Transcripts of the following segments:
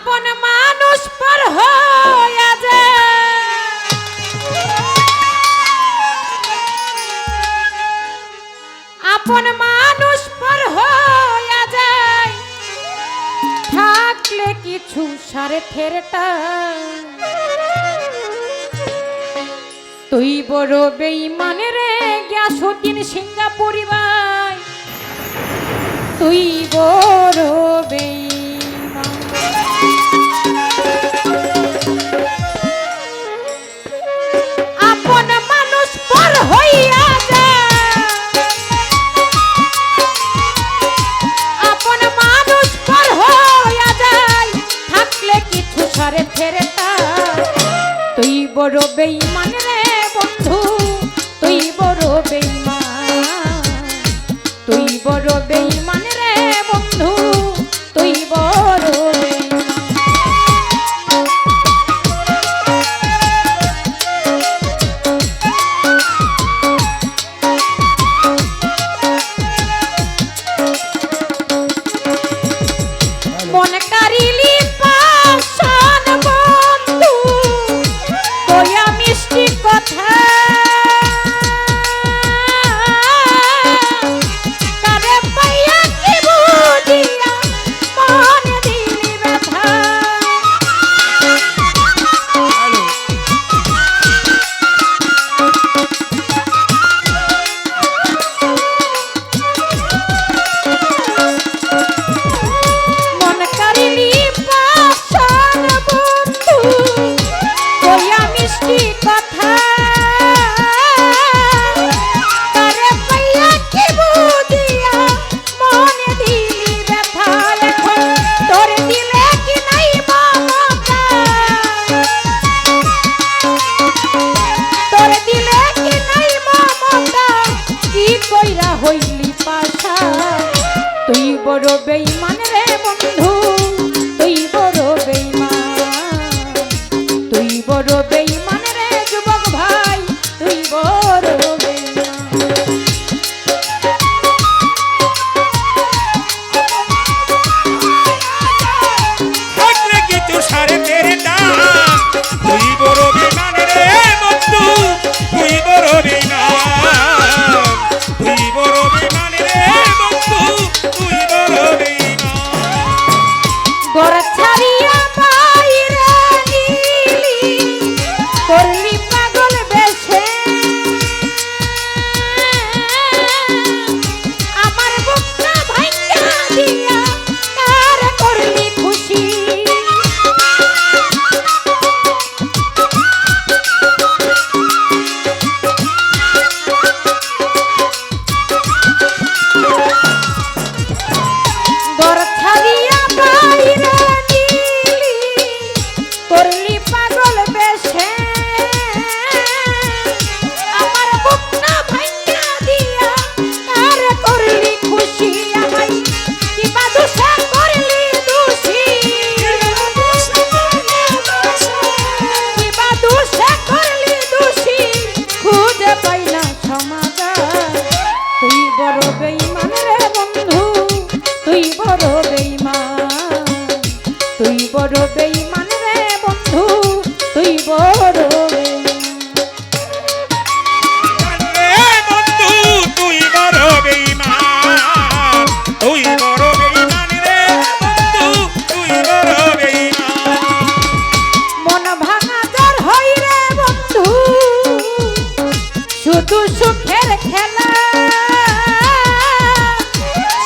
আপন মানুষ পর হইয়া যায়, আপন মানুষ পর হইয়া যায়, থাকলে কিছু স্বার্থেরটা তুই বড় বেঈমান রে গিয়াসউদ্দিন সিঙ্গাপুরি ভাই, তুই বড় বেঈমান। আপন মানুষ পর হইয়া যায়, আপন মানুষ পর হইয়া যায়, থাকলে কিছু স্বার্থেরটা তুই বড় বেঈমান রে বন্ধু, তুই বড় বেঈমান, তুই বড় বেঈমান রে বন্ধু, তুই বড় বেঈমান। মন কারিলি পাশান বন্ধু, কইয়া মিষ্টি কথা, কারে পাইয়া কি বুঝিয়া মনে দিলি ব্যথা। মন কারিলি পাশান বন্ধু, কইয়া মিষ্টি কথা, কারে পাইয়া কি বুঝিয়া মনে দিলি ব্যথা। এখন তোর দিলে কি নাই মমতা, তোর দিলে কি নাই মমতা, কি কইরা হইলি পাশা, তুই বড় বেঈমান রে বন্ধু, তুই বড় বেঈমান, তুই বড় বেঈমান রে যুবক ভাই, তুই বড় বেঈমান। থাকলে কিছু স্বার্থেরটা তুই বড় বেঈমান রে বন্ধু, তুই বড় বেঈমান, তুই বড় বেঈমান রে বন্ধু, তুই বড় বেঈমান। ঘর ছাড়িয়া বাইরে গেলি, করলি পাগল বেশে, আমার বুকটা ভাঙা দিয়া কার করলি খুশি। ঘর ছাড়িয়া বাইরে গেলি, করলি পাগল বেশে, আমার বুকটা ভাঙা দিয়া কার করলি খুশি। আমায় কিবা দোষে করলি দোষী, কিবা দোষে করলি দোষী, খুঁজে পাই না সমাধান, তুই বড় বেঈমান রে বন্ধু, তুই বড় বেঈমান, তুই বড় বেঈমান রে বন্ধু, তুই বড় বেঈমান। রে বন্ধু তুই বড় বেঈমান, তুই বড় বেঈমান রে বন্ধু, তুই বড় বেঈমান। মন ভাঙা জ্বর হই রে বন্ধু, শুধু সুখের খেলা,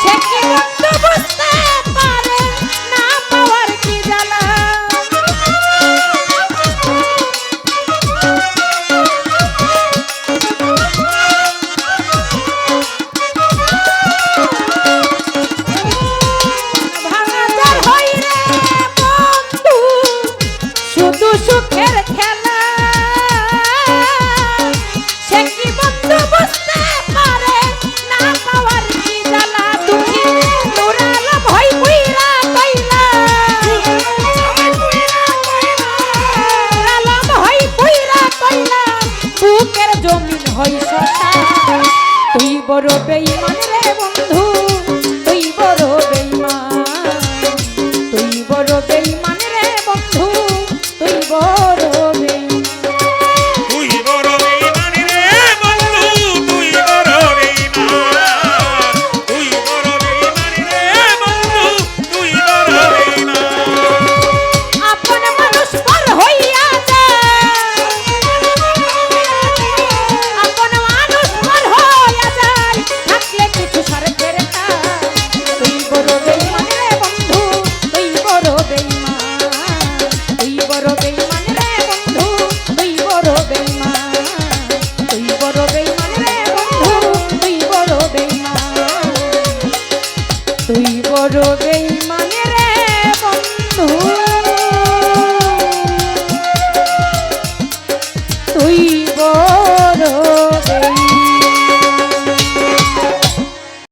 সে কি বন্ধু বুঝতে পারে না পাওয়ার কি জ্বালা। ভাঙা জ্বর হই রে বন্ধু, শুধু সুখের খেলা, সে কি বন্ধু বুঝতে পারে না পাওয়ার কি জ্বালা। দুঃখী নুরাল ভয় বুইরা কইলা, নুরাল ভয় বুইরা কইলা, বুকের জমিন হই শশা, তুই বড় বেঈমান রে বন্ধু, তুই বড় বেঈমান, তুই বড় বেঈমান রে তুই বড় বেঈমান রে বন্ধু